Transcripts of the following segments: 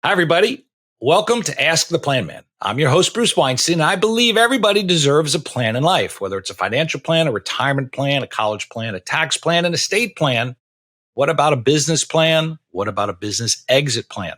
Hi, everybody. Welcome to Ask the Planman. I'm your host, Bruce Weinstein, and I believe everybody deserves a plan in life, whether it's a financial plan, a retirement plan, a college plan, a tax plan, an estate plan. What about a business plan? What about a business exit plan?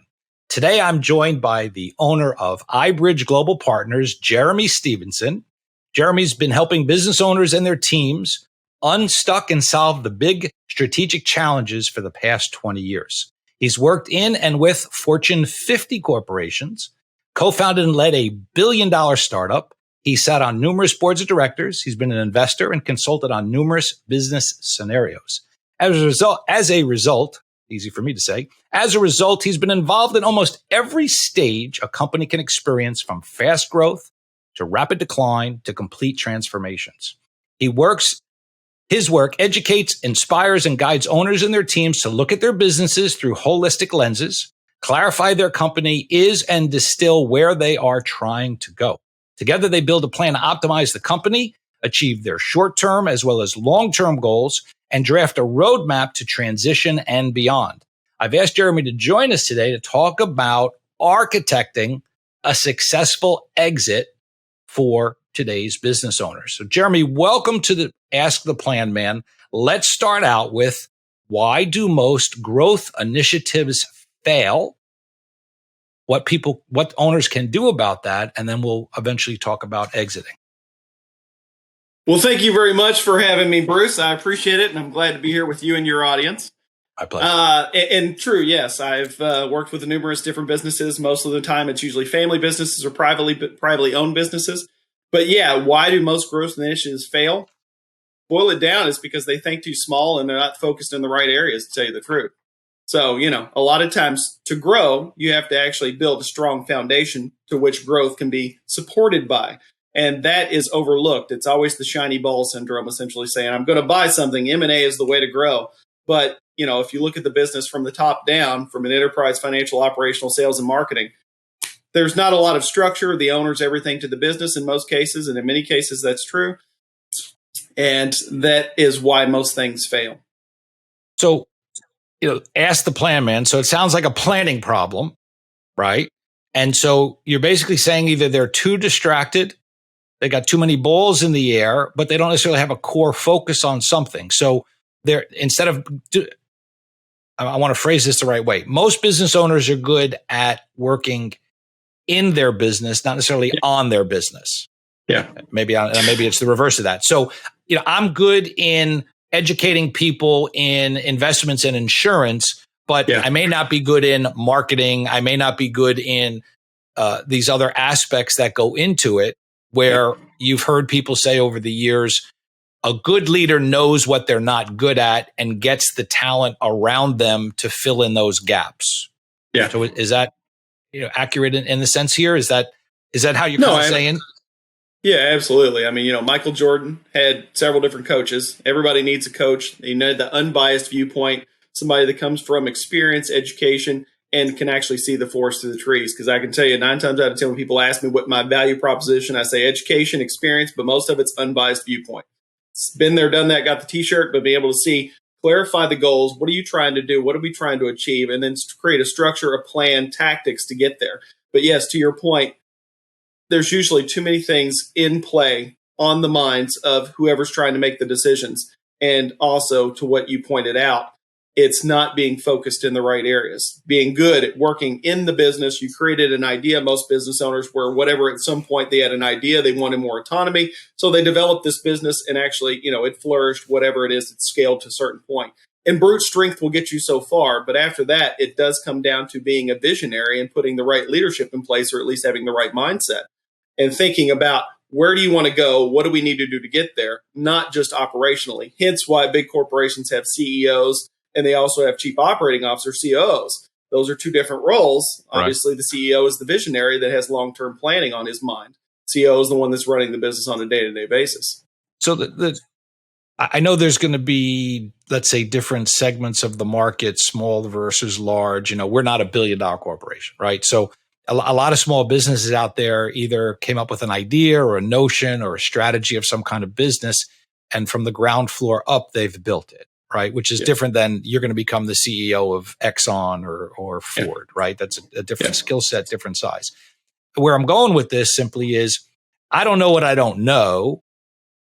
Today, I'm joined by the owner of iBridge Global Partners, Jeremy Stevenson. Jeremy's been helping business owners and their teams unstuck and solve the big strategic challenges for the past 20 years. He's worked in and with Fortune 50 corporations, co-founded and led a billion-dollar startup. He sat on numerous boards of directors. He's been an investor and consulted on numerous business scenarios. As a result, easy for me to say, he's been involved in almost every stage a company can experience, from fast growth to rapid decline to complete transformations. His work educates, inspires, and guides owners and their teams to look at their businesses through holistic lenses, clarify their company is and distill where they are trying to go. Together, they build a plan to optimize the company, achieve their short-term as well as long-term goals, and draft a roadmap to transition and beyond. I've asked Jeremy to join us today to talk about architecting a successful exit for today's business owners. So Jeremy, welcome to the Ask the Planman. Let's start out with, why do most growth initiatives fail? What owners can do about that, and then we'll eventually talk about exiting. Well, thank you very much for having me, Bruce. I appreciate it, and I'm glad to be here with you and your audience. My pleasure. And true, yes, I've worked with numerous different businesses. Most of the time, it's usually family businesses or privately owned businesses. But yeah, why do most growth initiatives fail? Boil it down, is because they think too small and they're not focused in the right areas, to tell you the truth. So, a lot of times to grow, you have to actually build a strong foundation to which growth can be supported by. And that is overlooked. It's always the shiny ball syndrome, essentially saying, I'm going to buy something. M&A is the way to grow. But, if you look at the business from the top down, from an enterprise, financial, operational, sales, and marketing, there's not a lot of structure. The owner's everything to the business in most cases, and in many cases that's true. And that is why most things fail. So, ask the plan man. So it sounds like a planning problem, right? And so you're basically saying either they're too distracted, they got too many balls in the air, but they don't necessarily have a core focus on something. So they're I want to phrase this the right way. Most business owners are good at working in their business, not necessarily on their business. Yeah. Maybe it's the reverse of that. So, I'm good in educating people in investments and insurance, but I may not be good in marketing. I may not be good in these other aspects that go into it, where you've heard people say over the years, a good leader knows what they're not good at and gets the talent around them to fill in those gaps. Yeah. So is that accurate in the sense here? Is that how you're kind of saying? Yeah, absolutely. I mean, Michael Jordan had several different coaches. Everybody needs a coach. The unbiased viewpoint, somebody that comes from experience, education, and can actually see the forest through the trees. Because I can tell you 9 times out of 10 when people ask me what my value proposition, I say education, experience, but most of it's unbiased viewpoint. It's been there, done that, got the t-shirt, but be able to see, clarify the goals. What are you trying to do? What are we trying to achieve? And then create a structure, a plan, tactics to get there. But yes, to your point, there's usually too many things in play on the minds of whoever's trying to make the decisions. And also, to what you pointed out, it's not being focused in the right areas. Being good at working in the business, you created an idea. Most business owners were whatever, at some point they had an idea, they wanted more autonomy. So they developed this business and actually, it flourished, whatever it is, it scaled to a certain point. And brute strength will get you so far. But after that, it does come down to being a visionary and putting the right leadership in place, or at least having the right mindset and thinking about, where do you want to go? What do we need to do to get there? Not just operationally. Hence why big corporations have CEOs, and they also have chief operating officers, COOs. Those are two different roles. Right. Obviously, the CEO is the visionary that has long-term planning on his mind. CEO is the one that's running the business on a day-to-day basis. So I know there's going to be, let's say, different segments of the market, small versus large. We're not a $1 billion corporation, right? So a lot of small businesses out there either came up with an idea or a notion or a strategy of some kind of business, and from the ground floor up, they've built it, right? Which is different than you're going to become the CEO of Exxon or Ford, right? That's a different skill set, different size. Where I'm going with this simply is I don't know what I don't know.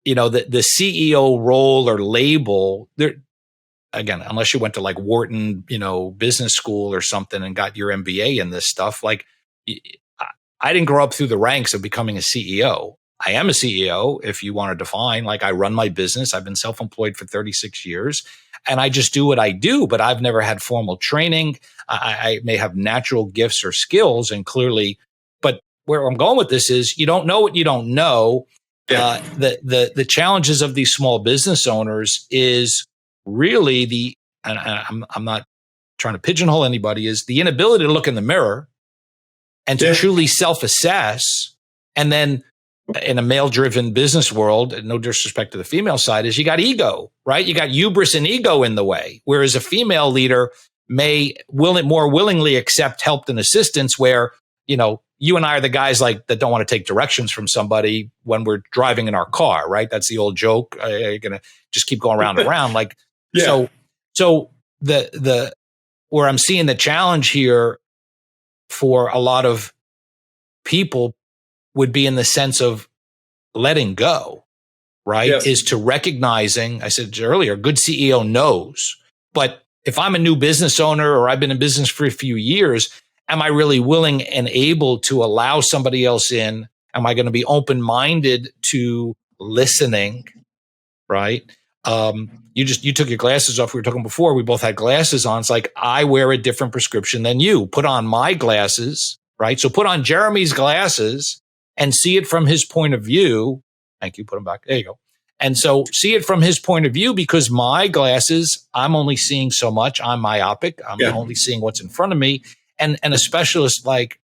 The CEO role or label there, again, unless you went to like Wharton, business school or something and got your MBA in this stuff, like I didn't grow up through the ranks of becoming a CEO. I am a CEO, if you want to define, like I run my business. I've been self-employed for 36 years and I just do what I do, but I've never had formal training. I may have natural gifts or skills and clearly, but where I'm going with this is you don't know what you don't know. Yeah. The challenges of these small business owners is really and I'm not trying to pigeonhole anybody, is the inability to look in the mirror and to truly self-assess. And then in a male-driven business world, no disrespect to the female side, is you got ego, right? You got hubris and ego in the way. Whereas a female leader may more willingly accept help and assistance where, you and I are the guys like that don't want to take directions from somebody when we're driving in our car, right? That's the old joke. You're going to just keep going round and round. Like, so the where I'm seeing the challenge here for a lot of people would be in the sense of letting go, right? Yes. Is to recognizing, I said earlier, good CEO knows, but if I'm a new business owner or I've been in business for a few years, am I really willing and able to allow somebody else in? Am I going to be open-minded to listening, right? You took your glasses off. We were talking before. We both had glasses on. It's like I wear a different prescription than you. Put on my glasses, right? So put on Jeremy's glasses and see it from his point of view. Thank you. Put them back. There you go. And so see it from his point of view because my glasses, I'm only seeing so much. I'm myopic. I'm only seeing what's in front of me. And a specialist like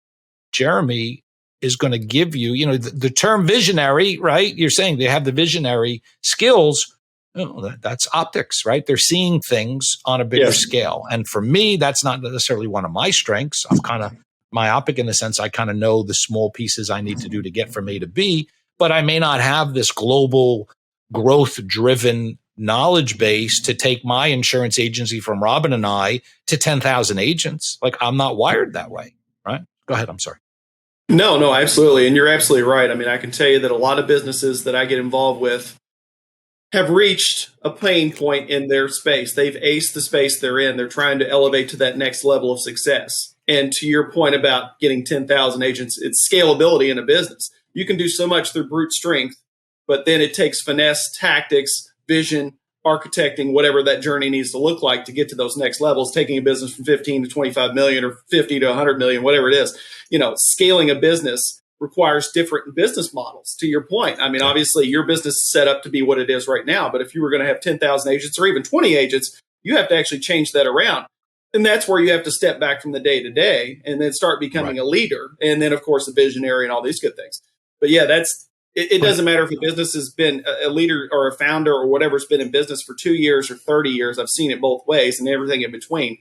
Jeremy is going to give you, the term visionary, right? You're saying they have the visionary skills. That's optics, right? They're seeing things on a bigger scale. And for me, that's not necessarily one of my strengths. I'm kind of myopic in the sense I kind of know the small pieces I need to do to get from A to B, but I may not have this global growth-driven knowledge base to take my insurance agency from Robin and I to 10,000 agents. Like I'm not wired that way, right? Go ahead. I'm sorry. No, absolutely. And you're absolutely right. I mean, I can tell you that a lot of businesses that I get involved with have reached a pain point in their space. They've aced the space they're in. They're trying to elevate to that next level of success. And to your point about getting 10,000 agents, it's scalability in a business. You can do so much through brute strength, but then it takes finesse, tactics, vision, architecting, whatever that journey needs to look like to get to those next levels, taking a business from 15 to 25 million or 50 to 100 million, whatever it is. Scaling a business requires different business models. To your point, I mean, obviously your business is set up to be what it is right now, but if you were going to have 10,000 agents or even 20 agents, you have to actually change that around. And that's where you have to step back from the day to day and then start becoming a leader. And then, of course, a visionary and all these good things. But yeah, it doesn't matter if a business has been a leader or a founder or whatever's been in business for 2 years or 30 years. I've seen it both ways and everything in between.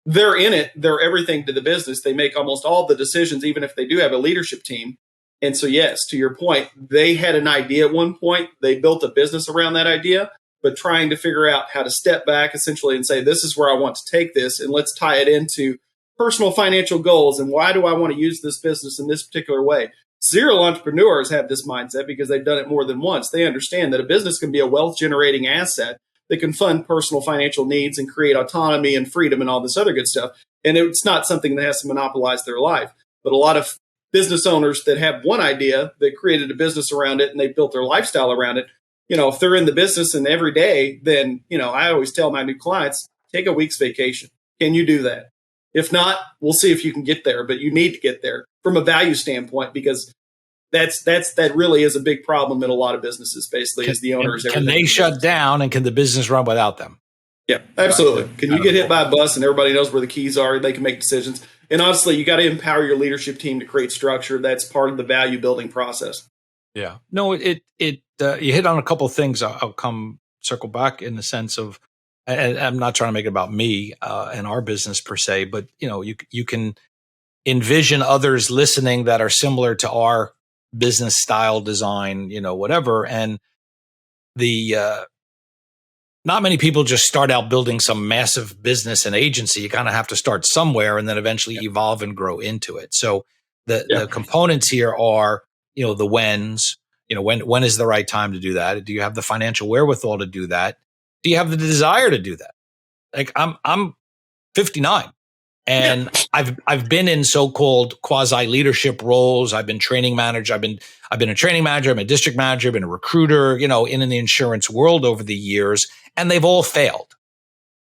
They're in it. They're everything to the business. They make almost all the decisions, even if they do have a leadership team. And so, yes, to your point, they had an idea at one point. They built a business around that idea, but trying to figure out how to step back essentially and say, this is where I want to take this. And let's tie it into personal financial goals. And why do I want to use this business in this particular way? Serial entrepreneurs have this mindset because they've done it more than once. They understand that a business can be a wealth generating asset that can fund personal financial needs and create autonomy and freedom and all this other good stuff. And it's not something that has to monopolize their life. But a lot of business owners that have one idea, they created a business around it and they built their lifestyle around it. If they're in the business and every day, then, I always tell my new clients, take a week's vacation. Can you do that? If not, we'll see if you can get there, but you need to get there from a value standpoint, because that really is a big problem in a lot of businesses, basically, is the owners. Can they shut down and can the business run without them? Yeah, absolutely. Right. Can you get hit by a bus and everybody knows where the keys are? They can make decisions. And honestly, you got to empower your leadership team to create structure. That's part of the value building process. Yeah. No, you hit on a couple of things. I'll come circle back in the sense of, and I'm not trying to make it about me and our business per se, but you can envision others listening that are similar to our business style, design, whatever. And the not many people just start out building some massive business and agency. You kind of have to start somewhere and then eventually evolve and grow into it. So the components here are, the whens, when is the right time to do that? Do you have the financial wherewithal to do that? Do you have the desire to do that? Like I'm 59 and I've been in so-called quasi leadership roles. I've been training manager. I've been a training manager. I'm a district manager. I've been a recruiter, in the insurance world over the years, and they've all failed.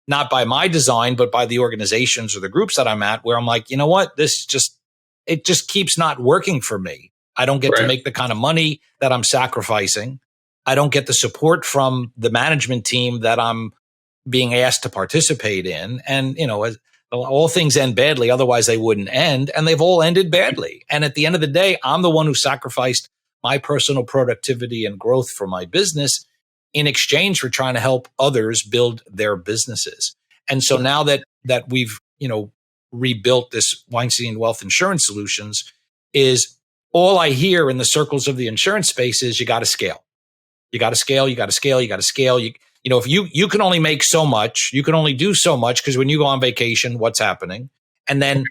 Not by my design, but by the organizations or the groups that I'm at, where I'm like, you know what, it just keeps not working for me. I don't get to make the kind of money that I'm sacrificing. I don't get the support from the management team that I'm being asked to participate in. And, all things end badly, otherwise they wouldn't end. And they've all ended badly. And at the end of the day, I'm the one who sacrificed my personal productivity and growth for my business in exchange for trying to help others build their businesses. And so now that we've, rebuilt this Weinstein Wealth Insurance Solutions, is all I hear in the circles of the insurance space is you got to scale. You got to scale, you got to scale, you got to scale. If you can only make so much, you can only do so much, because when you go on vacation, what's happening? And then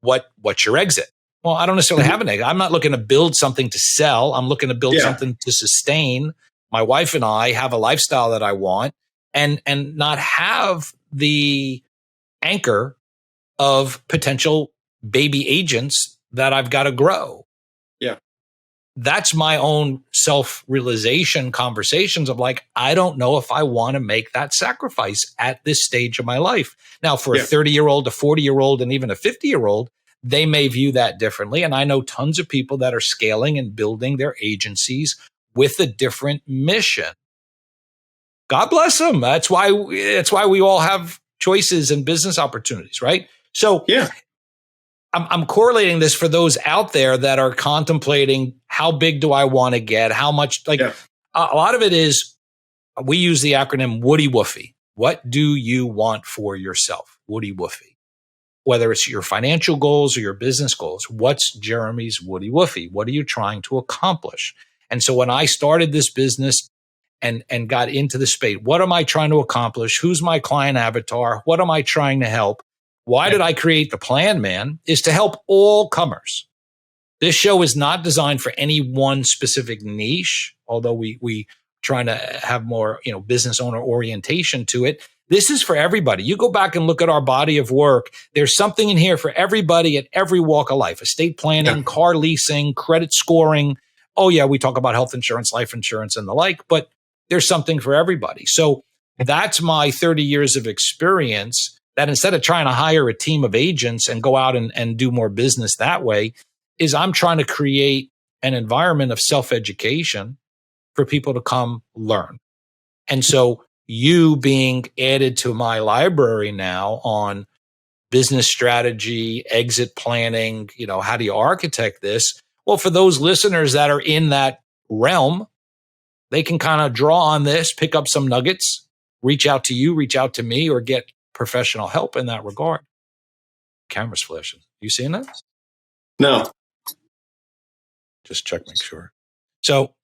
what's your exit? Well, I don't necessarily have an exit. I'm not looking to build something to sell. I'm looking to build something to sustain. My wife and I have a lifestyle that I want, and not have the anchor of potential baby agents that I've got to grow. Yeah. That's my own self-realization conversations of like, I don't know if I want to make that sacrifice at this stage of my life. Now, for a 30-year-old, a 40-year-old, and even a 50-year-old, they may view that differently. And I know tons of people that are scaling and building their agencies with a different mission. God bless them. That's why we all have choices and business opportunities, right? So I'm correlating this for those out there that are contemplating, how big do I want to get? How much? A lot of it is, we use the acronym Woody Woofy. What do you want for yourself? Woody Woofy. Whether it's your financial goals or your business goals, what's Jeremy's Woody Woofy? What are you trying to accomplish? And so when I started this business and got into the space, what am I trying to accomplish? Who's my client avatar? What am I trying to help? Why did I create the Planman? Is to help all comers. This show is not designed for any one specific niche, although we trying to have more, business owner orientation to it. This is for everybody. You go back and look at our body of work. There's something in here for everybody at every walk of life: estate planning, car leasing, credit scoring. Oh yeah, we talk about health insurance, life insurance, and the like, but there's something for everybody. So that's my 30 years of experience, that instead of trying to hire a team of agents and go out and do more business that way, is I'm trying to create an environment of self-education for people to come learn. And so you being added to my library now on business strategy, exit planning, how do you architect this? Well, for those listeners that are in that realm, they can kind of draw on this, pick up some nuggets, reach out to you, reach out to me, or get professional help in that regard. Camera's flashing. You seeing that? No. Just check, make sure. So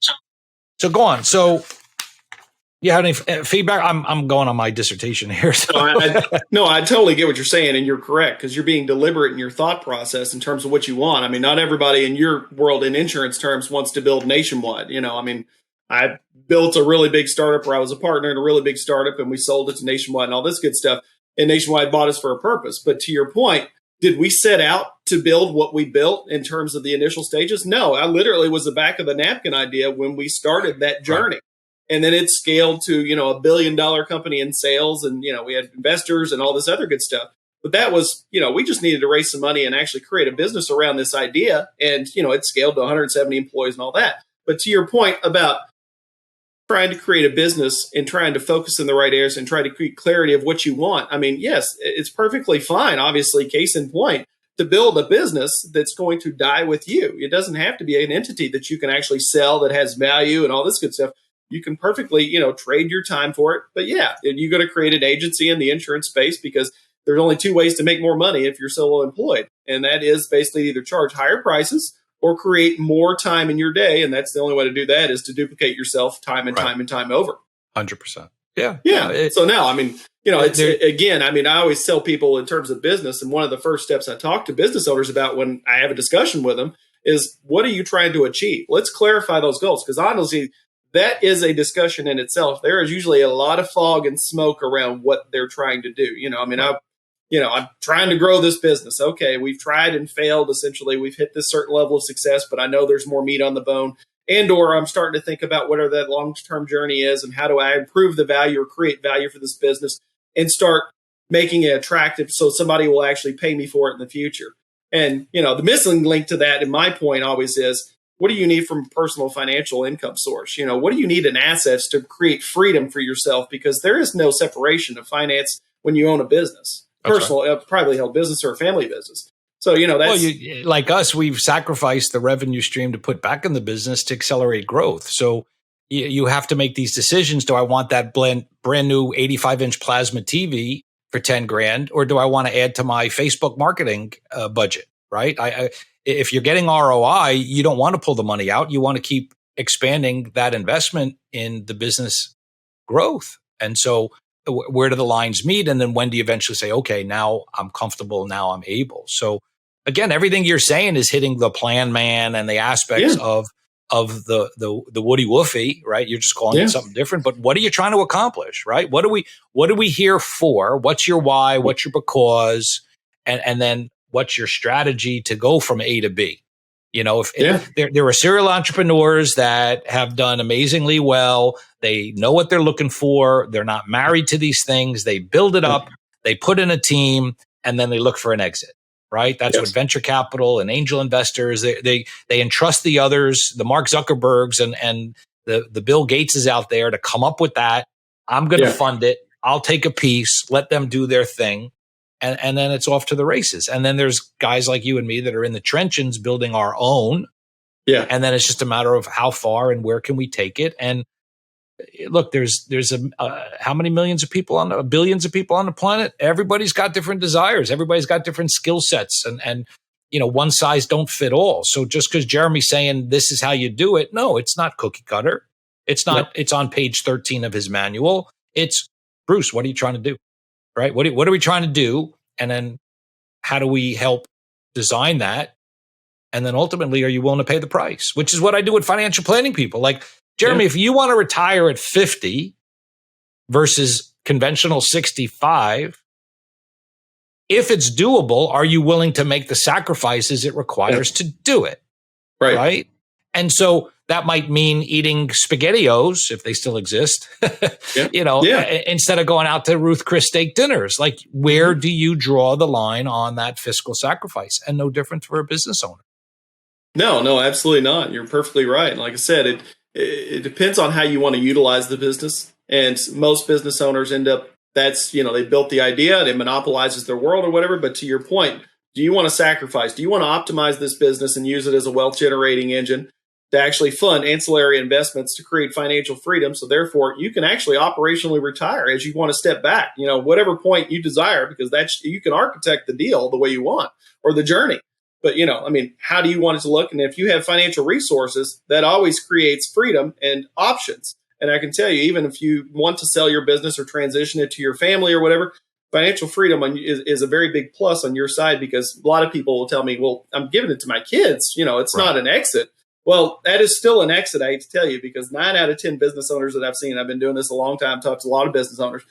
go on. So you have any feedback? I'm going on my dissertation here. So. I totally get what you're saying, and you're correct, because you're being deliberate in your thought process in terms of what you want. I mean, not everybody in your world in insurance terms wants to build nationwide. I built a really big startup where I was a partner in a really big startup, and we sold it to Nationwide and all this good stuff. And Nationwide bought us for a purpose. But to your point, did we set out to build what we built in terms of the initial stages? No, I literally was the back of the napkin idea when we started that journey. Right. And then it scaled to, a $1 billion company in sales, and, we had investors and all this other good stuff. But that was, we just needed to raise some money and actually create a business around this idea. And, it scaled to 170 employees and all that. But to your point about trying to create a business and trying to focus in the right areas and try to create clarity of what you want. I mean, yes, it's perfectly fine, obviously, case in point, to build a business that's going to die with you. It doesn't have to be an entity that you can actually sell that has value and all this good stuff. You can perfectly, trade your time for it. But yeah, you're going to create an agency in the insurance space, because there's only two ways to make more money if you're solo employed. And that is basically either charge higher prices or create more time in your day. And that's the only way to do that, is to duplicate yourself time and time and time over. 100%. Yeah. Yeah. So now, I mean, again, I mean, I always tell people in terms of business, and one of the first steps I talk to business owners about when I have a discussion with them is, what are you trying to achieve? Let's clarify those goals. Because honestly, that is a discussion in itself. There is usually a lot of fog and smoke around what they're trying to do. I mean, Right. I'm trying to grow this business. Okay, we've tried and failed. Essentially, we've hit this certain level of success, but I know there's more meat on the bone. And or I'm starting to think about what that long-term journey is and how do I improve the value or create value for this business and start making it attractive so somebody will actually pay me for it in the future. And, the missing link to that, in my point, always is, what do you need from a personal financial income source? What do you need in assets to create freedom for yourself? Because there is no separation of finance when you own a business, personal, privately held business or a family business. So, that's like us, we've sacrificed the revenue stream to put back in the business to accelerate growth. So you have to make these decisions. Do I want that brand new 85-inch plasma TV for 10 grand, or do I want to add to my Facebook marketing budget? Right. If you're getting ROI, you don't want to pull the money out. You want to keep expanding that investment in the business growth. And so where do the lines meet? And then when do you eventually say, okay, now I'm comfortable, now I'm able? So again, everything you're saying is hitting the plan man and the aspects of the Woody Woofy, right? You're just calling it something different, but what are you trying to accomplish, right? What are we here for? What's your why? What's your because? And then what's your strategy to go from A to B? If there are serial entrepreneurs that have done amazingly well. They know what they're looking for. They're not married to these things. They build it up. They put in a team, and then they look for an exit. Right? That's what venture capital and angel investors, they entrust the others, the Mark Zuckerbergs and the Bill Gateses out there to come up with that. I'm going to fund it. I'll take a piece, let them do their thing. And then it's off to the races. And then there's guys like you and me that are in the trenches building our own. Yeah. And then it's just a matter of how far and where can we take it. And look, there's how many billions of people on the planet? Everybody's got different desires. Everybody's got different skill sets, and one size don't fit all. So just because Jeremy's saying this is how you do it, no, it's not cookie cutter. It's not. It's on page 13 of his manual. It's, Bruce, what are you trying to do? Right? What are we trying to do? And then how do we help design that? And then ultimately, are you willing to pay the price? Which is what I do with financial planning people. Like, Jeremy, if you want to retire at 50 versus conventional 65, if it's doable, are you willing to make the sacrifices it requires to do it? Right? And so that might mean eating SpaghettiOs, if they still exist, instead of going out to Ruth Chris steak dinners. Like, where do you draw the line on that fiscal sacrifice? And no different for a business owner. No, absolutely not. You're perfectly right. And like I said, it depends on how you want to utilize the business. And most business owners end up, they built the idea, and it monopolizes their world or whatever. But to your point, do you want to sacrifice? Do you want to optimize this business and use it as a wealth generating engine to actually fund ancillary investments to create financial freedom? So therefore, you can actually operationally retire as you want to step back, whatever point you desire, because you can architect the deal the way you want or the journey. But, how do you want it to look? And if you have financial resources, that always creates freedom and options. And I can tell you, even if you want to sell your business or transition it to your family or whatever, financial freedom is a very big plus on your side, because a lot of people will tell me, well, I'm giving it to my kids. It's not an exit. Well, that is still an exit, I hate to tell you, because 9 out of 10 business owners that I've seen, I've been doing this a long time, talked to a lot of business owners,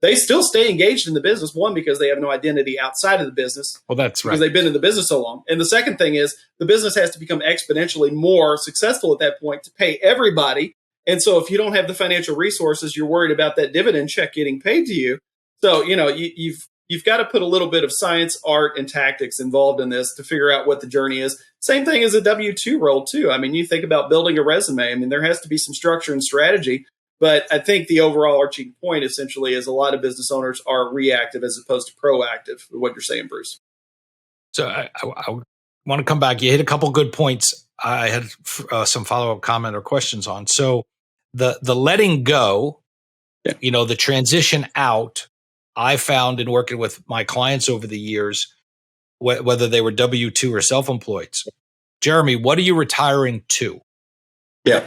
they still stay engaged in the business. One, because they have no identity outside of the business. Well, that's right. Because they've been in the business so long. And the second thing is, the business has to become exponentially more successful at that point to pay everybody. And so if you don't have the financial resources, you're worried about that dividend check getting paid to you. So, you've got to put a little bit of science, art, and tactics involved in this to figure out what the journey is. Same thing as a W-2 role, too. I mean, you think about building a resume. I mean, there has to be some structure and strategy. But I think the overall arching point essentially is a lot of business owners are reactive as opposed to proactive, what you're saying, Bruce. So I want to come back. You hit a couple good points I had some follow-up comment or questions on. So the letting go, the transition out, I found in working with my clients over the years, whether they were W-2 or self-employed. Jeremy, what are you retiring to? Yeah.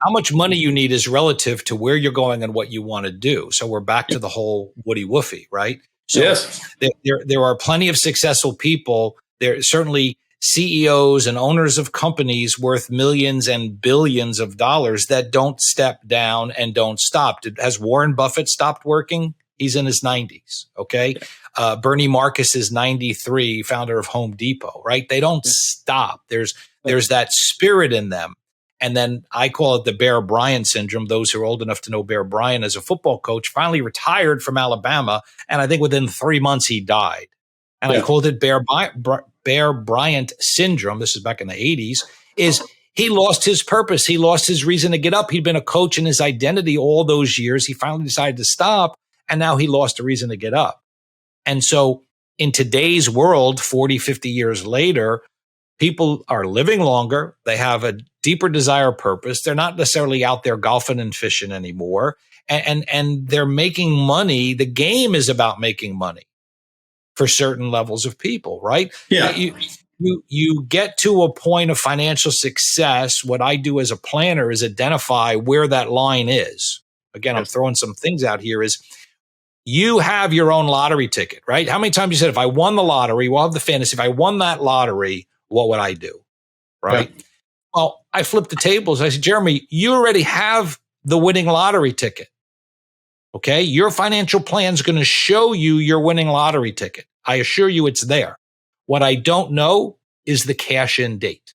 how much money you need is relative to where you're going and what you want to do. So we're back to the whole Woody Woofy, right? So yes. there are plenty of successful people. There are certainly CEOs and owners of companies worth millions and billions of dollars that don't step down and don't stop. Has Warren Buffett stopped working? He's in his 90s. Okay. Bernie Marcus is 93, founder of Home Depot, right? They don't stop. There's that spirit in them. And then I call it the Bear Bryant syndrome. Those who are old enough to know Bear Bryant as a football coach finally retired from Alabama. And I think within 3 months he died. And I called it Bear Bryant syndrome. This is back in the 80s. Is he lost his purpose. He lost his reason to get up. He'd been a coach in his identity all those years. He finally decided to stop. And now he lost a reason to get up. And so in today's world, 40, 50 years later, people are living longer. They have a deeper desire purpose. They're not necessarily out there golfing and fishing anymore. And they're making money. The game is about making money for certain levels of people, right? Yeah. You get to a point of financial success. What I do as a planner is identify where that line is. Again, I'm throwing some things out here is you have your own lottery ticket, right? How many times you said, if I won the lottery, we'll have the fantasy. If I won that lottery, what would I do? Right. Yeah. Well, I flipped the tables. I said, Jeremy, you already have the winning lottery ticket. Okay. Your financial plan is going to show you your winning lottery ticket. I assure you it's there. What I don't know is the cash in date.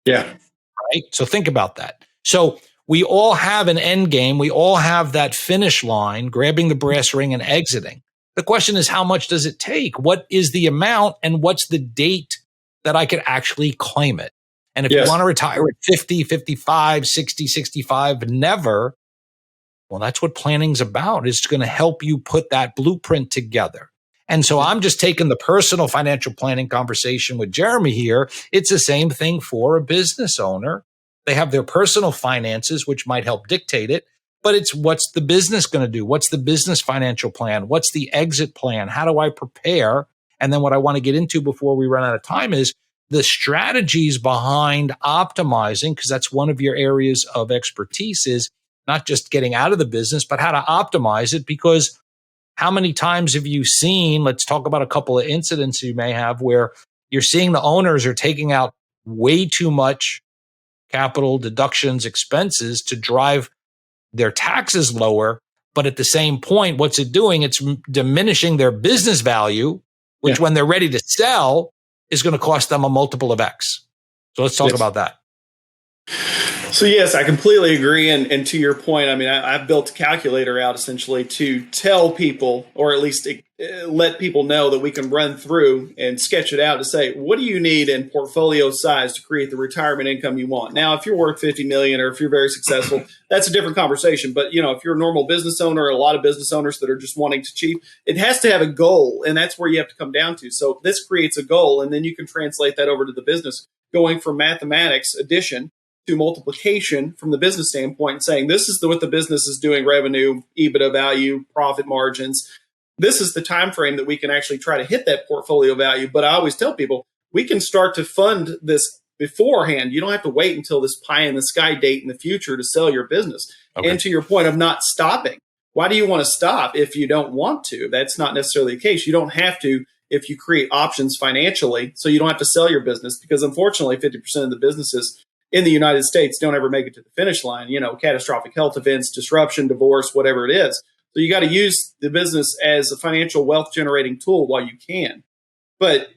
Yeah. Right. So think about that. So we all have an end game. We all have that finish line, grabbing the brass ring and exiting. The question is, how much does it take? What is the amount and what's the date that I could actually claim it? And if you want to retire at 50, 55, 60, 65, never, well, that's what planning's about. It's going to help you put that blueprint together. And so I'm just taking the personal financial planning conversation with Jeremy here. It's the same thing for a business owner. They have their personal finances, which might help dictate it, but it's what's the business going to do? What's the business financial plan? What's the exit plan? How do I prepare? And then what I want to get into before we run out of time is the strategies behind optimizing, because that's one of your areas of expertise, is not just getting out of the business, but how to optimize it. Because how many times have you seen, let's talk about a couple of incidents you may have where you're seeing the owners are taking out way too much capital deductions, expenses to drive their taxes lower. But at the same point, what's it doing? It's diminishing their business value, which when they're ready to sell is going to cost them a multiple of X. So let's talk about that. So yes, I completely agree. And to your point, I mean, I've built a calculator out essentially to tell people, or at least let people know that we can run through and sketch it out to say, what do you need in portfolio size to create the retirement income you want? Now, if you're worth 50 million or if you're very successful, that's a different conversation. But, you know, if you're a normal business owner, a lot of business owners that are just wanting to achieve, it has to have a goal. And that's where you have to come down to. So this creates a goal, and then you can translate that over to the business, going from mathematics, addition, to multiplication from the business standpoint, and saying this is what the business is doing: revenue, EBITDA value, profit margins. This is the time frame that we can actually try to hit that portfolio value. But I always tell people we can start to fund this beforehand. You don't have to wait until this pie in the sky date in the future to sell your business. Okay. And to your point of not stopping, why do you want to stop if you don't want to? That's not necessarily the case. You don't have to if you create options financially, so you don't have to sell your business, because unfortunately 50% of the businesses in the United States don't ever make it to the finish line. You know, catastrophic health events, disruption, divorce, whatever it is. So you got to use the business as a financial wealth generating tool while you can. But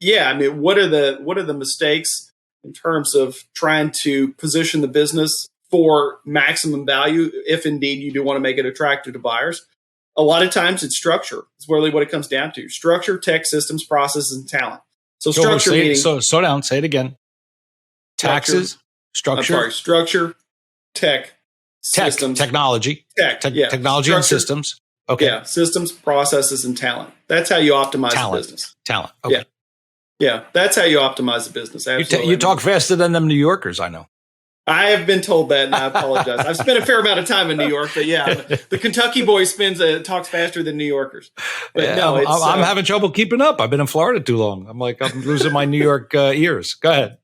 yeah, I mean, what are the mistakes in terms of trying to position the business for maximum value, if indeed you do want to make it attractive to buyers? A lot of times it's structure. It's really what it comes down to: structure, tech, systems, processes, and talent. So structure meaning, so slow down, say it again. Taxes, structure, tech, systems, technology, technology, structure, and systems. Okay, yeah, systems, processes, and talent. That's how you optimize the business. Talent. Okay. Yeah, that's how you optimize the business. Absolutely. You talk faster than them New Yorkers, I know. I have been told that, and I apologize. I've spent a fair amount of time in New York, but yeah, the Kentucky boy talks faster than New Yorkers. But yeah, no, I'm having trouble keeping up. I've been in Florida too long. I'm losing my New York ears. Go ahead.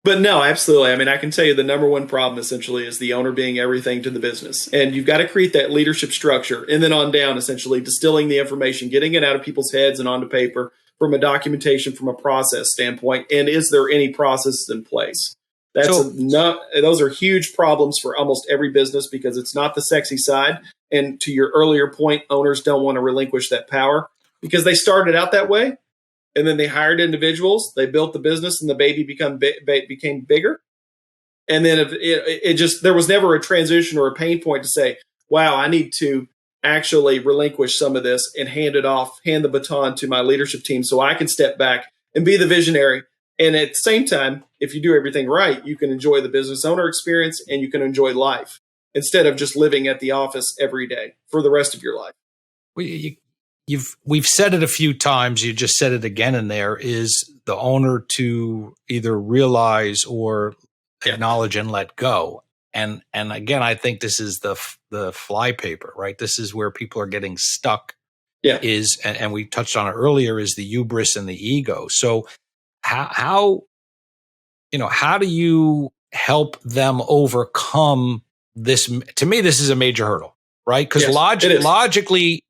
But no, absolutely. I mean, I can tell you the number one problem essentially is the owner being everything to the business. And you've got to create that leadership structure and then on down, essentially distilling the information, getting it out of people's heads and onto paper from a documentation, from a process standpoint. And is there any processes in place? Those are huge problems for almost every business because it's not the sexy side. And to your earlier point, owners don't want to relinquish that power because they started out that way. And then they hired individuals. They built the business, and the baby became bigger. And then it just there was never a transition or a pain point to say, "Wow, I need to actually relinquish some of this and hand the baton to my leadership team, so I can step back and be the visionary." And at the same time, if you do everything right, you can enjoy the business owner experience and you can enjoy life instead of just living at the office every day for the rest of your life. We've said it a few times. You just said it again in there is the owner to either realize or acknowledge and let go. And again, I think this is the flypaper, right? This is where people are getting stuck. Yeah. And we touched on it earlier, is the hubris and the ego. So how do you help them overcome this? To me, this is a major hurdle, right? Because logically,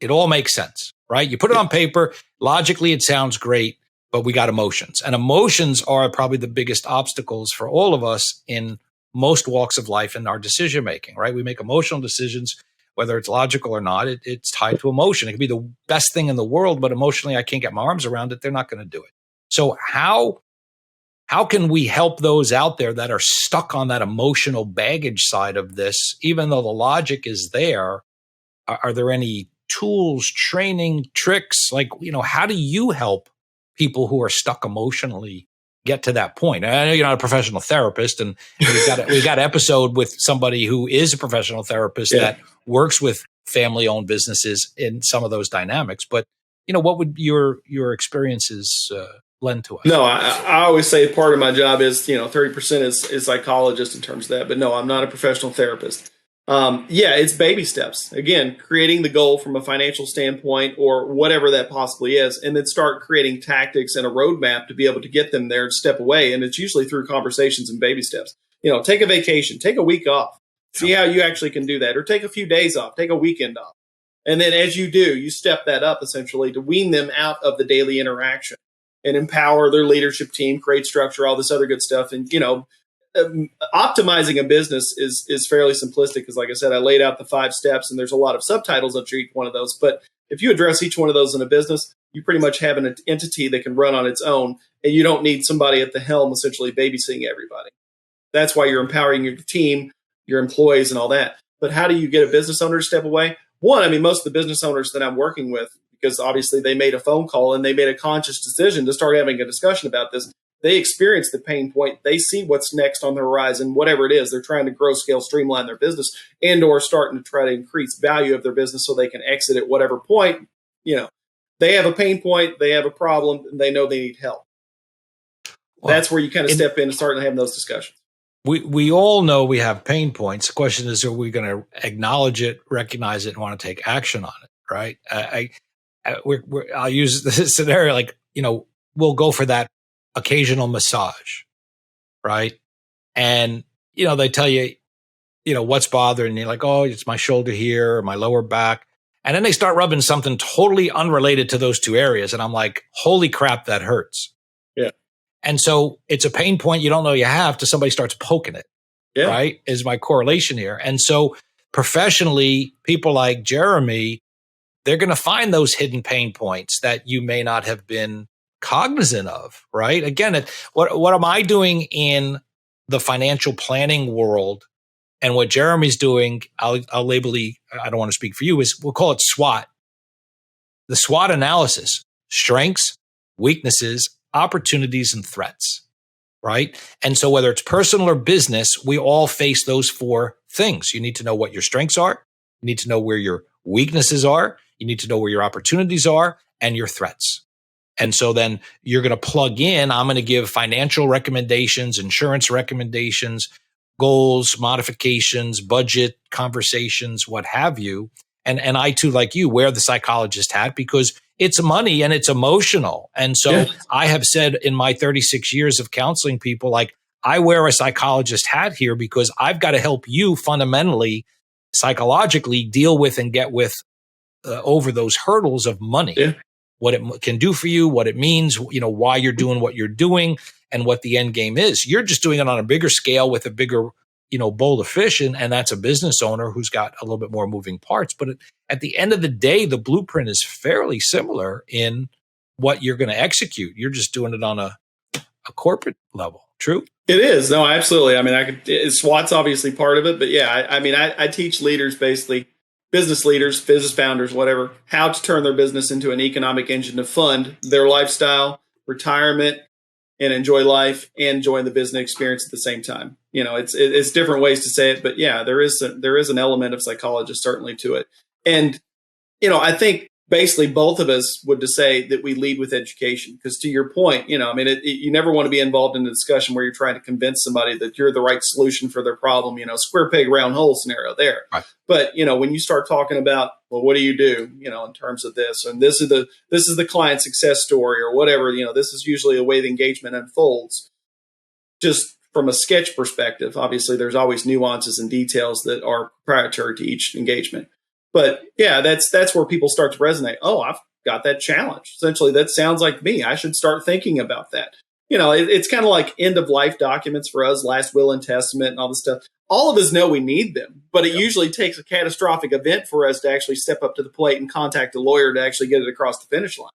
it all makes sense, right? You put it on paper, logically it sounds great, but we got emotions. And emotions are probably the biggest obstacles for all of us in most walks of life in our decision making, right? We make emotional decisions, whether it's logical or not, it's tied to emotion. It could be the best thing in the world, but emotionally I can't get my arms around it. They're not going to do it. So how can we help those out there that are stuck on that emotional baggage side of this, even though the logic is there? Are there any tools, training, tricks? Like, how do you help people who are stuck emotionally get to that point? I know you're not a professional therapist, and we've got an episode with somebody who is a professional therapist that works with family-owned businesses in some of those dynamics. But, what would your experiences lend to us? No, I always say part of my job is, 30% is psychologist in terms of that. But no, I'm not a professional therapist. It's baby steps. Again, creating the goal from a financial standpoint or whatever that possibly is, and then start creating tactics and a roadmap to be able to get them there and step away. And it's usually through conversations and baby steps. Take a vacation, take a week off, see how you actually can do that, or take a few days off, take a weekend off. And then as you do, you step that up essentially to wean them out of the daily interaction and empower their leadership team, create structure, all this other good stuff. And, optimizing a business is fairly simplistic because, like I said, I laid out the 5 steps and there's a lot of subtitles under each one of those. But if you address each one of those in a business, you pretty much have an entity that can run on its own, and you don't need somebody at the helm essentially babysitting everybody. That's why you're empowering your team, your employees, and all that. But how do you get a business owner to step away? One, most of the business owners that I'm working with, because obviously they made a phone call and they made a conscious decision to start having a discussion about this. They experience the pain point. They see what's next on the horizon, whatever it is. They're trying to grow, scale, streamline their business, and or starting to try to increase value of their business so they can exit at whatever point. They have a pain point, they have a problem, and they know they need help. Well, that's where you kind of step in and start having those discussions. We all know we have pain points. The question is, are we going to acknowledge it, recognize it, and want to take action on it? Right? I'll use this scenario like, we'll go for that occasional massage, right? And, they tell you, what's bothering you, like, oh, it's my shoulder here, or my lower back. And then they start rubbing something totally unrelated to those two areas. And I'm like, holy crap, that hurts. Yeah. And so it's a pain point you don't know you have till somebody starts poking it, right? Is my correlation here. And so professionally, people like Jeremy, they're going to find those hidden pain points that you may not have been cognizant of, right? Again, what am I doing in the financial planning world, and what Jeremy's doing, I'll label I don't want to speak for you, is we'll call it SWOT. The SWOT analysis: strengths, weaknesses, opportunities, and threats, right? And so whether it's personal or business, we all face those 4 things. You need to know what your strengths are. You need to know where your weaknesses are. You need to know where your opportunities are and your threats. And so then you're going to plug in, I'm going to give financial recommendations, insurance recommendations, goals, modifications, budget conversations, what have you. And I too, like you, wear the psychologist hat, because it's money and it's emotional. And so Yeah. I have said in my 36 years of counseling people, like, I wear a psychologist hat here because I've got to help you fundamentally, psychologically deal with and get with over those hurdles of money, Yeah. what it can do for you, what it means, why you're doing what you're doing, and what the end game is. You're just doing it on a bigger scale with a bigger, bowl of fish, and that's a business owner who's got a little bit more moving parts. But at the end of the day, the blueprint is fairly similar in what you're going to execute. You're just doing it on a corporate level. True? It is. No, absolutely. I mean, SWOT's obviously part of it, but yeah, I teach leaders, basically business leaders, business founders, whatever, how to turn their business into an economic engine to fund their lifestyle, retirement, and enjoy life and enjoy the business experience at the same time. It's different ways to say it, but yeah, there is an element of psychologist certainly to it. And, I think basically both of us would to say that we lead with education, because to your point, you never want to be involved in a discussion where you're trying to convince somebody that you're the right solution for their problem, square peg, round hole scenario there. Right. But, when you start talking about, well, what do you do, in terms of this, and this is the client success story or whatever, this is usually the way the engagement unfolds. Just from a sketch perspective, obviously there's always nuances and details that are proprietary to each engagement. But yeah, that's where people start to resonate. Oh, I've got that challenge. Essentially, that sounds like me. I should start thinking about that. It's kind of like end of life documents for us, last will and testament and all this stuff. All of us know we need them, but it usually takes a catastrophic event for us to actually step up to the plate and contact a lawyer to actually get it across the finish line.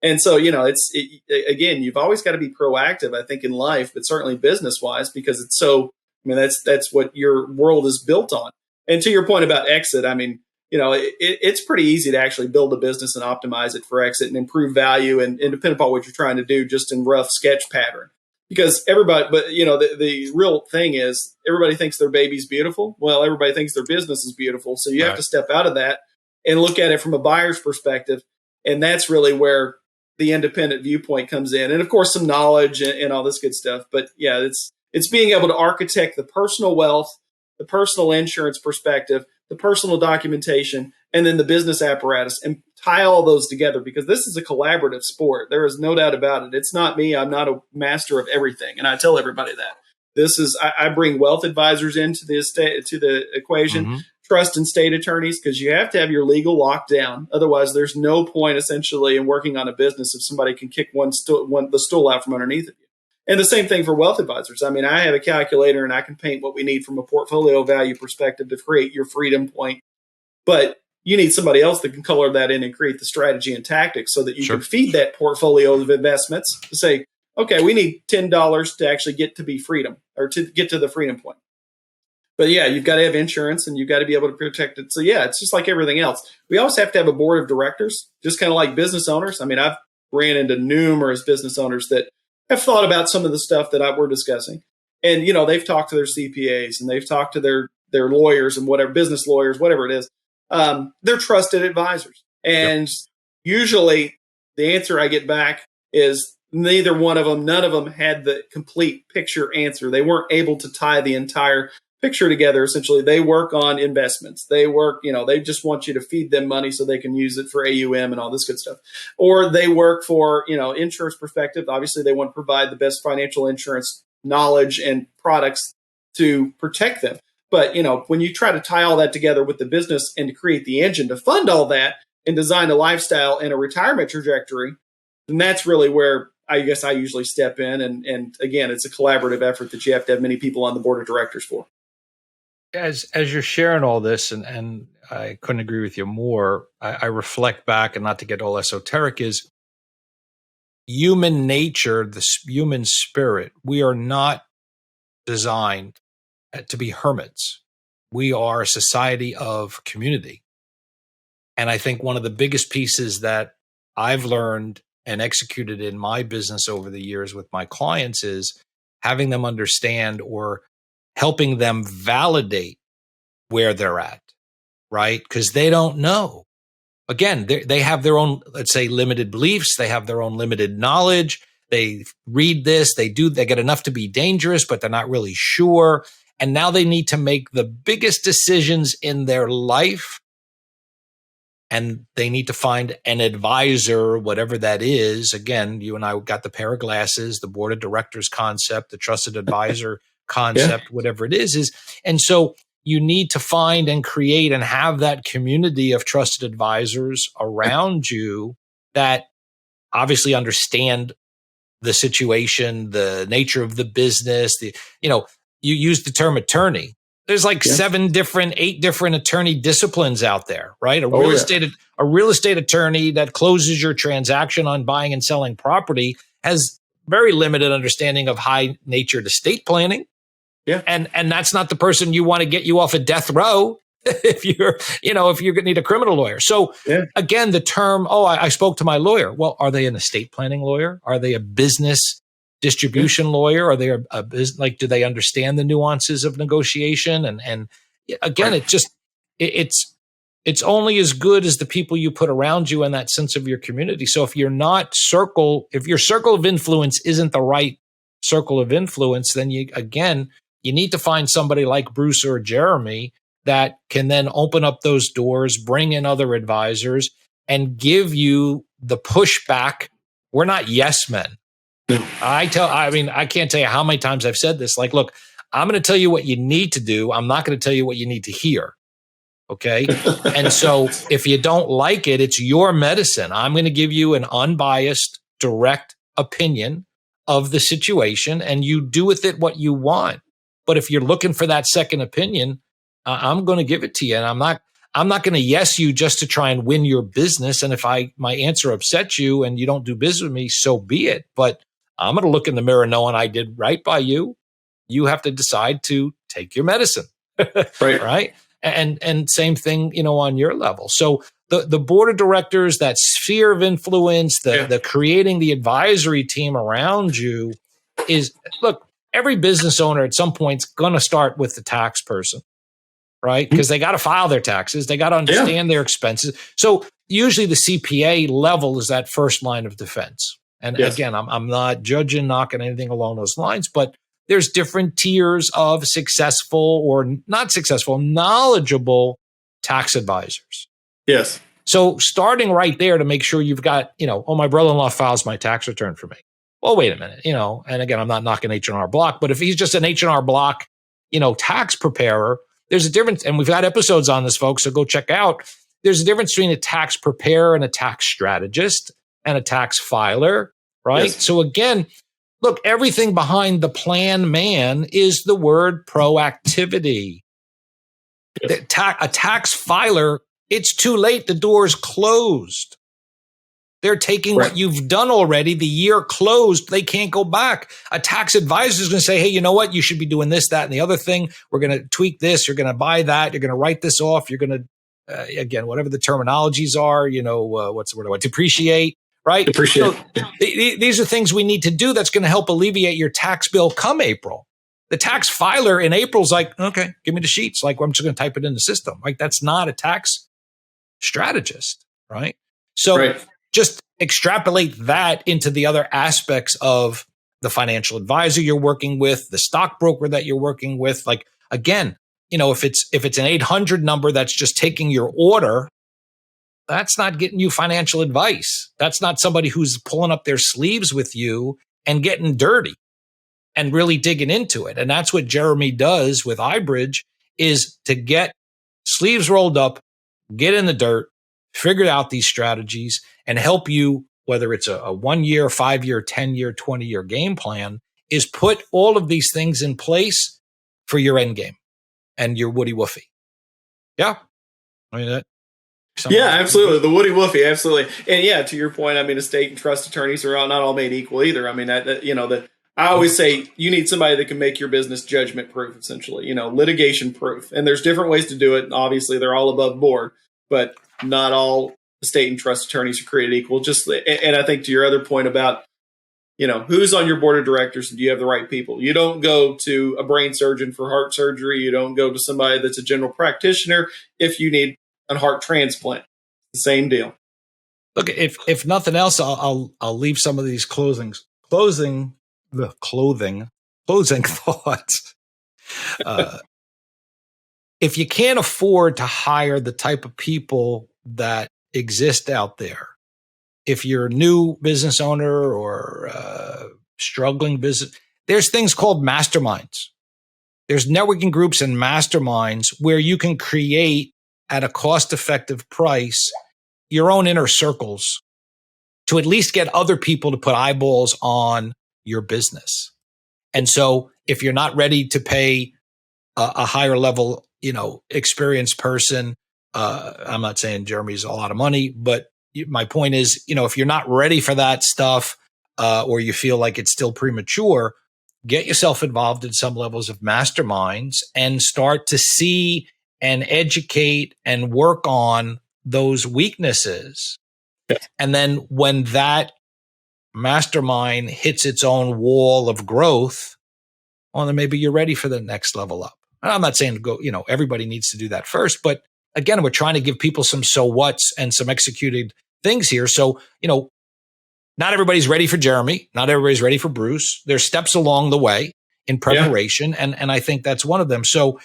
And so, again, you've always got to be proactive, I think, in life, but certainly business wise, because it's so, that's what your world is built on. And to your point about exit, it's pretty easy to actually build a business and optimize it for exit and improve value and depend upon what you're trying to do just in rough sketch pattern. Because the real thing is everybody thinks their baby's beautiful. Well, everybody thinks their business is beautiful. So you have to step out of that and look at it from a buyer's perspective. And that's really where the independent viewpoint comes in. And of course, some knowledge and all this good stuff. But yeah, it's being able to architect the personal wealth, the personal insurance perspective, the personal documentation, and then the business apparatus, and tie all those together, because this is a collaborative sport. There is no doubt about it. It's not me. I'm not a master of everything. And I tell everybody that. I bring wealth advisors into the equation, trust and state attorneys, because you have to have your legal locked down. Otherwise, there's no point essentially in working on a business if somebody can kick the stool out from underneath of you. And the same thing for wealth advisors. I have a calculator and I can paint what we need from a portfolio value perspective to create your freedom point. But you need somebody else that can color that in and create the strategy and tactics so that you can feed that portfolio of investments to say, okay, we need $10 to actually get to be freedom, or to get to the freedom point. But yeah, you've got to have insurance and you've got to be able to protect it. So yeah, it's just like everything else. We always have to have a board of directors, just kind of like business owners. I've ran into numerous business owners that have thought about some of the stuff that we're discussing. And, they've talked to their CPAs and they've talked to their lawyers and whatever, business lawyers, whatever it is. They're trusted advisors. And usually the answer I get back is none of them had the complete picture answer. They weren't able to tie the entire picture together. Essentially, they work on investments. They work, they just want you to feed them money so they can use it for AUM and all this good stuff. Or they work for, insurance perspective. Obviously, they want to provide the best financial insurance knowledge and products to protect them. But, when you try to tie all that together with the business and to create the engine to fund all that and design a lifestyle and a retirement trajectory, then that's really where I guess I usually step in. And again, it's a collaborative effort that you have to have many people on the board of directors for. As you're sharing all this, and I couldn't agree with you more, I reflect back, and not to get all esoteric, is human nature, the human spirit. We are not designed to be hermits. We are a society of community. And I think one of the biggest pieces that I've learned and executed in my business over the years with my clients is having them understand, or helping them validate where they're at, right? Because they don't know. Again, they have their own, let's say, limited beliefs. They have their own limited knowledge. They read this, they get enough to be dangerous, but they're not really sure. And now they need to make the biggest decisions in their life. and they need to find an advisor, whatever that is. Again, you and I got the pair of glasses, the board of directors concept, the trusted advisor concept, whatever it is. And so you need to find and create and have that community of trusted advisors around you that obviously understand the situation, the nature of the business. You use the term attorney. There's like 8 different attorney disciplines out there, right? A real estate attorney that closes your transaction on buying and selling property has very limited understanding of high natured estate planning. Yeah. And that's not the person you want to get you off of death row if you're going to need a criminal lawyer. So again, the term, I spoke to my lawyer. Well, are they an estate planning lawyer? Are they a business distribution lawyer? Are they a business, like, do they understand the nuances of negotiation? And again, it's only as good as the people you put around you and that sense of your community. So if your circle of influence isn't the right circle of influence, then you need to find somebody like Bruce or Jeremy that can then open up those doors, bring in other advisors, and give you the pushback. We're not yes men. I can't tell you how many times I've said this. Like, look, I'm going to tell you what you need to do. I'm not going to tell you what you need to hear. Okay. And so if you don't like it, it's your medicine. I'm going to give you an unbiased, direct opinion of the situation, and you do with it what you want. But if you're looking for that second opinion, I'm going to give it to you. And I'm not going to yes you just to try and win your business. And if my answer upsets you and you don't do business with me, so be it. But I'm going to look in the mirror knowing I did right by you. You have to decide to take your medicine. Right. And same thing, on your level. So the board of directors, that sphere of influence, the creating the advisory team around you is, look, every business owner at some point is going to start with the tax person, right? Because they got to file their taxes. They got to understand their expenses. So usually the CPA level is that first line of defense. And again, I'm not judging, knocking anything along those lines, but there's different tiers of successful or not successful, knowledgeable tax advisors. Yes. So starting right there to make sure you've got, my brother-in-law files my tax return for me. Well, wait a minute, and again, I'm not knocking H&R Block, but if he's just an H&R Block, tax preparer, there's a difference. And we've got episodes on this, folks, so go check out. There's a difference between a tax preparer and a tax strategist and a tax filer, right? Yes. So again, look, everything behind the plan man is the word proactivity. Yes. A tax filer, it's too late. The door's closed. They're taking what you've done already. The year closed. They can't go back. A tax advisor is going to say, hey, you know what? You should be doing this, that, and the other thing. We're going to tweak this. You're going to buy that. You're going to write this off. You're going to, again, whatever the terminologies are, what's the word? Depreciate, right? Depreciate. So these are things we need to do that's going to help alleviate your tax bill come April. The tax filer in April is like, okay, give me the sheets. Like, I'm just going to type it in the system. Like, that's not a tax strategist, right? So just extrapolate that into the other aspects of the financial advisor you're working with, the stockbroker that you're working with. Like, again, if it's an 800 number that's just taking your order, that's not getting you financial advice. That's not somebody who's pulling up their sleeves with you and getting dirty and really digging into it. And that's what Jeremy does with iBridge, is to get sleeves rolled up, get in the dirt, figure out these strategies, and help you, whether it's a 1 year, 5 year, 10 year, 20 year game plan, is put all of these things in place for your end game and your Woody Woofy. Yeah. Absolutely. The Woody Woofy, absolutely. And to your point, estate and trust attorneys are not all made equal either. I always say you need somebody that can make your business judgment proof, essentially, litigation proof. And there's different ways to do it. And obviously they're all above board, but not all estate and trust attorneys are created equal. And I think to your other point about, who's on your board of directors and do you have the right people? You don't go to a brain surgeon for heart surgery. You don't go to somebody that's a general practitioner if you need a heart transplant. The same deal. Look, if nothing else, I'll leave some of these closing thoughts. If you can't afford to hire the type of people that exist out there. If you're a new business owner or struggling business, there's things called masterminds. There's networking groups and masterminds where you can create at a cost-effective price your own inner circles to at least get other people to put eyeballs on your business. And so if you're not ready to pay a higher level, experienced person, I'm not saying Jeremy's a lot of money, but my point is, if you're not ready for that stuff, or you feel like it's still premature, get yourself involved in some levels of masterminds and start to see and educate and work on those weaknesses. Yeah. And then when that mastermind hits its own wall of growth, well, then maybe you're ready for the next level up. And I'm not saying to go, everybody needs to do that first, but again, we're trying to give people some so what's and some executed things here. So, not everybody's ready for Jeremy. Not everybody's ready for Bruce. There's steps along the way in preparation. Yeah. And I think that's one of them. So,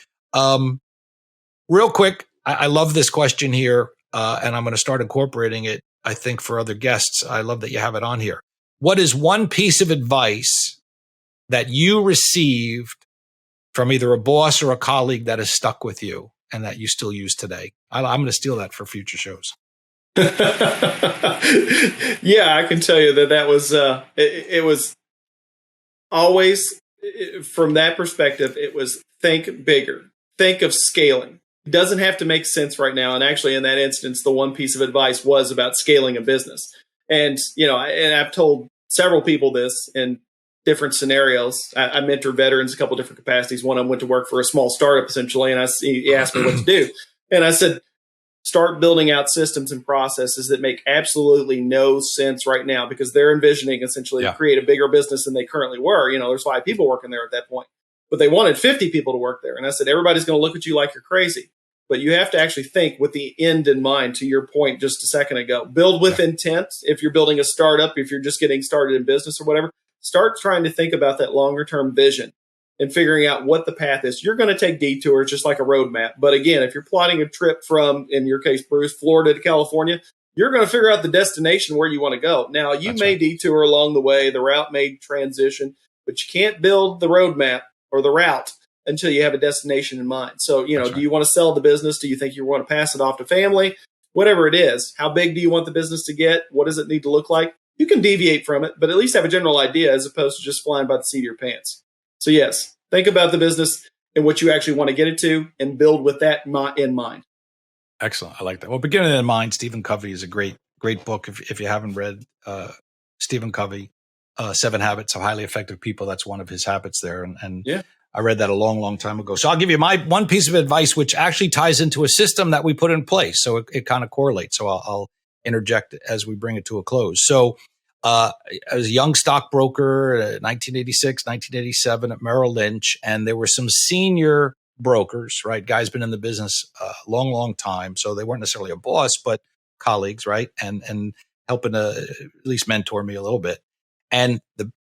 real quick, I love this question here. And I'm going to start incorporating it, I think, for other guests. I love that you have it on here. What is one piece of advice that you received from either a boss or a colleague that has stuck with you and that you still use today? I'm going to steal that for future shows. Yeah, I can tell you that was it was always, from that perspective, it was think bigger, think of scaling. It doesn't have to make sense right now. And actually, in that instance, the one piece of advice was about scaling a business. And and I've told several people this in different scenarios. I mentor veterans in a couple of different capacities. One of them went to work for a small startup, essentially, and he asked me what to do. And I said, start building out systems and processes that make absolutely no sense right now, because they're envisioning essentially to create a bigger business than they currently were. There's 5 people working there at that point, but they wanted 50 people to work there. And I said, everybody's going to look at you like you're crazy, but you have to actually think with the end in mind. To your point just a second ago, build with intent. If you're building a startup, if you're just getting started in business or whatever, start trying to think about that longer term vision and figuring out what the path is. You're going to take detours just like a roadmap. But again, if you're plotting a trip from, in your case, Bruce, Florida to California, you're going to figure out the destination where you want to go. Now, you may detour along the way. The route may transition, but you can't build the roadmap or the route until you have a destination in mind. So, do you want to sell the business? Do you think you want to pass it off to family? Whatever it is, how big do you want the business to get? What does it need to look like? You can deviate from it, but at least have a general idea as opposed to just flying by the seat of your pants. So yes, think about the business and what you actually want to get it to and build with that in mind. Excellent. I like that. Well, Beginning in Mind, Stephen Covey is a great book. If you haven't read Stephen Covey, 7 Habits of Highly Effective People, that's one of his habits there. And I read that a long, long time ago. So I'll give you my one piece of advice, which actually ties into a system that we put in place. So it kind of correlates. So I'll interject as we bring it to a close. So I was a young stockbroker, 1986, 1987 at Merrill Lynch, and there were some senior brokers, right? Guys been in the business a long, long time. So they weren't necessarily a boss, but colleagues, right? And helping to at least mentor me a little bit. And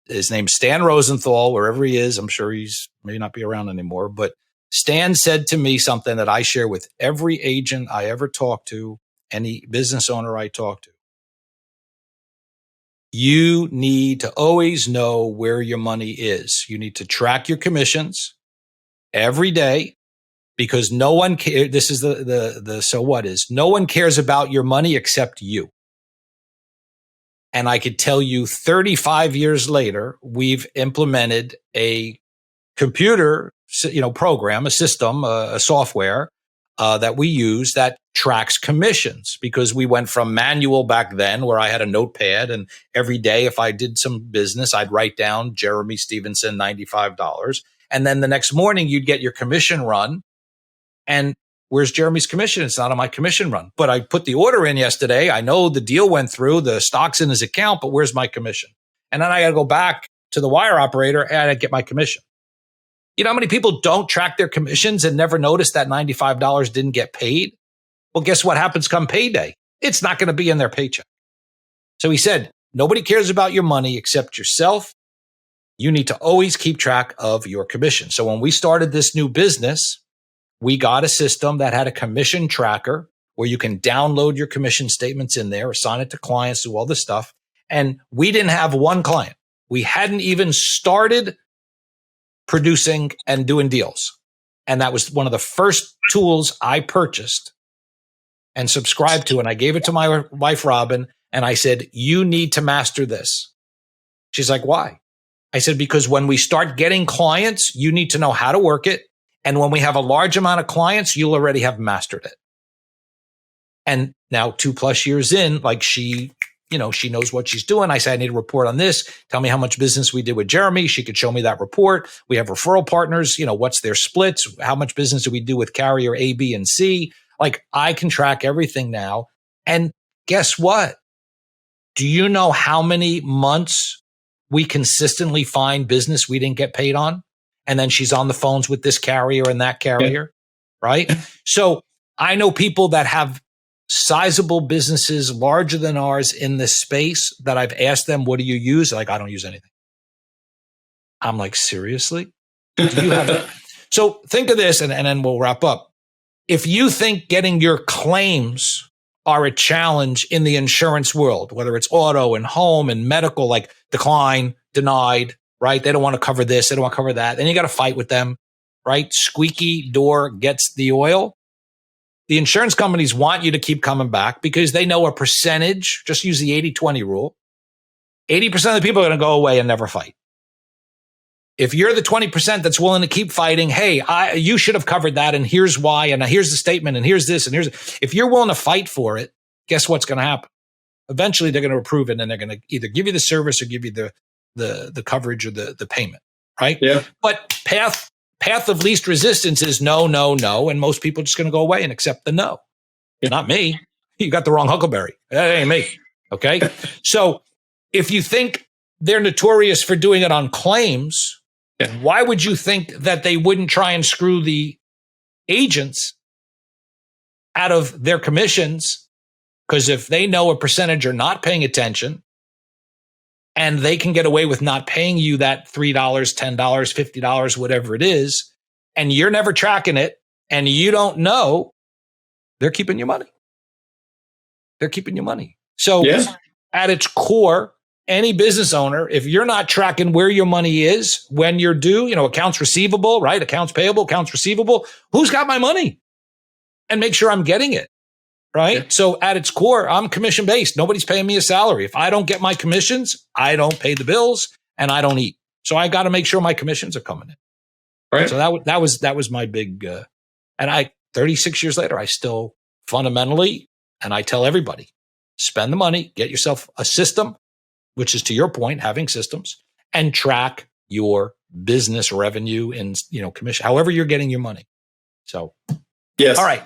his name's Stan Rosenthal, wherever he is. I'm sure he's may not be around anymore, but Stan said to me something that I share with every agent I ever talk to, any business owner I talk to. You need to always know where your money is. You need to track your commissions every day, because no one cares. This is the so what is. No one cares about your money except you. And I could tell you 35 years later, we've implemented a computer, program, a system, a software that we use that tracks commissions, because we went from manual back then, where I had a notepad, and every day if I did some business, I'd write down Jeremy Stevenson, $95. And then the next morning you'd get your commission run. And where's Jeremy's commission? It's not on my commission run, but I put the order in yesterday. I know the deal went through, the stock's in his account, but where's my commission? And then I got to go back to the wire operator and I get my commission. You know how many people don't track their commissions and never notice that $95 didn't get paid? Well, guess what happens come payday? It's not going to be in their paycheck. So he said, nobody cares about your money except yourself. You need to always keep track of your commission. So when we started this new business, we got a system that had a commission tracker where you can download your commission statements in there, assign it to clients, do all this stuff. And we didn't have one client. We hadn't even started producing and doing deals. And that was one of the first tools I purchased and subscribed to. And I gave it to my wife, Robin, and I said, you need to master this. She's like, why? I said, because when we start getting clients, you need to know how to work it. And when we have a large amount of clients, you'll already have mastered it. And now 2+ years in, like she knows what she's doing. I said, I need a report on this. Tell me how much business we did with Jeremy. She could show me that report. We have referral partners. What's their splits? How much business do we do with carrier A, B, and C? Like, I can track everything now. And guess what? Do you know how many months we consistently find business we didn't get paid on? And then she's on the phones with this carrier and that carrier, right? So I know people that have sizable businesses larger than ours in this space that I've asked them, what do you use? Like, I don't use anything. I'm like, seriously? Do you have it? So think of this, and then we'll wrap up. If you think getting your claims are a challenge in the insurance world, whether it's auto and home and medical, like decline, denied, right? They don't want to cover this. They don't want to cover that. Then you got to fight with them, right? Squeaky door gets the oil. The insurance companies want you to keep coming back because they know a percentage, just use the 80-20 rule. 80% of the people are going to go away and never fight. If you're the 20% that's willing to keep fighting, hey, you should have covered that, and here's why, and here's the statement, and here's this, and here's. If you're willing to fight for it, guess what's going to happen? Eventually, they're going to approve it, and they're going to either give you the service or give you the coverage or the payment, right? Yeah. But path of least resistance is no, no, no, and most people are just going to go away and accept the no. Yeah. Not me. You got the wrong huckleberry. That ain't me. Okay. So if you think they're notorious for doing it on claims, why would you think that they wouldn't try and screw the agents out of their commissions? Because if they know a percentage are not paying attention and they can get away with not paying you that $3, $10, $50, whatever it is, and you're never tracking it and you don't know, they're keeping your money. They're keeping your money. So at its core, any business owner, if you're not tracking where your money is, when you're due, accounts receivable, right? Accounts payable, accounts receivable, who's got my money? And make sure I'm getting it, right? Yeah. So at its core, I'm commission based. Nobody's paying me a salary. If I don't get my commissions, I don't pay the bills and I don't eat. So I got to make sure my commissions are coming in. Right. So that was my big, and 36 years later, I still fundamentally, and I tell everybody, spend the money, get yourself a system, which is to your point, having systems, and track your business revenue and, commission, however you're getting your money. So, yes. All right.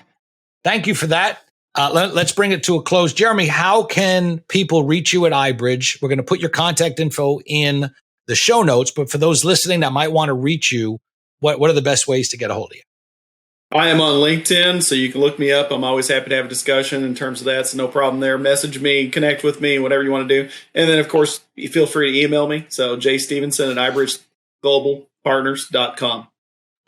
Thank you for that. Let's bring it to a close. Jeremy, how can people reach you at iBridge? We're going to put your contact info in the show notes, but for those listening that might want to reach you, what are the best ways to get a hold of you? I am on LinkedIn, so you can look me up. I'm always happy to have a discussion in terms of that, so no problem there. Message me, connect with me, whatever you want to do. And then, of course, you feel free to email me. So jstevenson at ibridgeglobalpartners.com.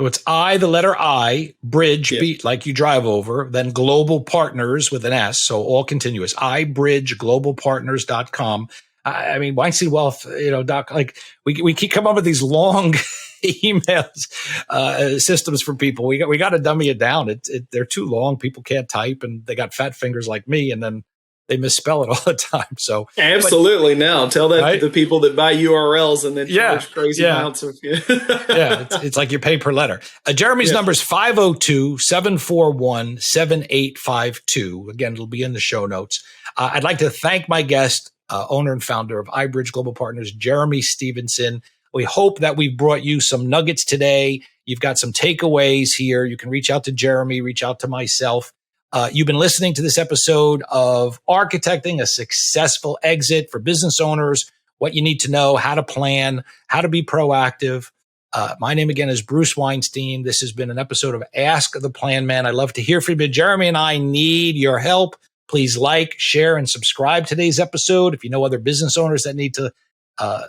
So it's the letter I, bridge, beat, like you drive over, then Global Partners with an S, so all continuous, ibridgeglobalpartners.com. I mean, Weinstein Wealth, like we keep coming up with these long emails, systems for people. We got to dummy it down. They're too long. People can't type and they got fat fingers like me, and then they misspell it all the time. So absolutely. Now tell that to the people that buy URLs and then charge crazy amounts of it's like you pay per letter. Jeremy's number is 502-741-7852. Again, it'll be in the show notes. I'd like to thank my guest, owner and founder of iBridge Global Partners, Jeremy Stevenson. We hope that we've brought you some nuggets today. You've got some takeaways here. You can reach out to Jeremy, reach out to myself. You've been listening to this episode of Architecting a Successful Exit for Business Owners, what you need to know, how to plan, how to be proactive. My name again is Bruce Weinstein. This has been an episode of Ask the Planman. I'd love to hear from you. Jeremy and I need your help. Please like, share, and subscribe to today's episode. If you know other business owners that need to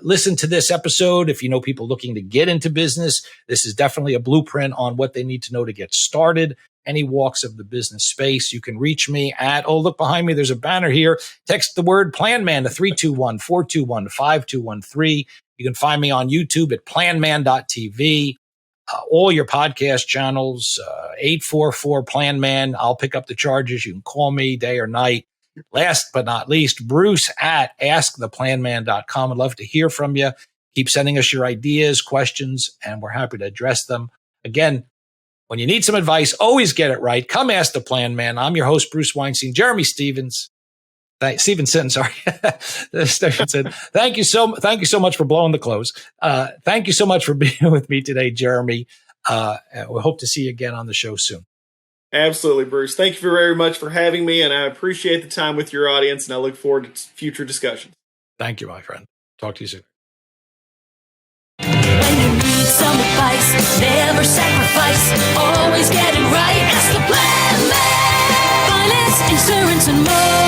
listen to this episode, if you know people looking to get into business, this is definitely a blueprint on what they need to know to get started. any walks of the business space. You can reach me at, oh, look behind me, there's a banner here. Text the word Planman to 321-421-5213. You can find me on YouTube at planman.tv. All your podcast channels, 844 Planman. I'll pick up the charges. You can call me day or night. Last but not least, Bruce at asktheplanman.com. I'd love to hear from you. Keep sending us your ideas, questions, and we're happy to address them. Again, when you need some advice, always get it right. Come ask the Plan Man. I'm your host, Bruce Weinstein. Jeremy Stevenson. Stevenson. Thank you so much for blowing the close. Thank you so much for being with me today, Jeremy. We hope to see you again on the show soon. Absolutely, Bruce. Thank you very much for having me, and I appreciate the time with your audience, and I look forward to future discussions. Thank you, my friend. Talk to you soon. When you need some advice, never sacrifice, always get it right. Ask the Planman. Finance, insurance, and more.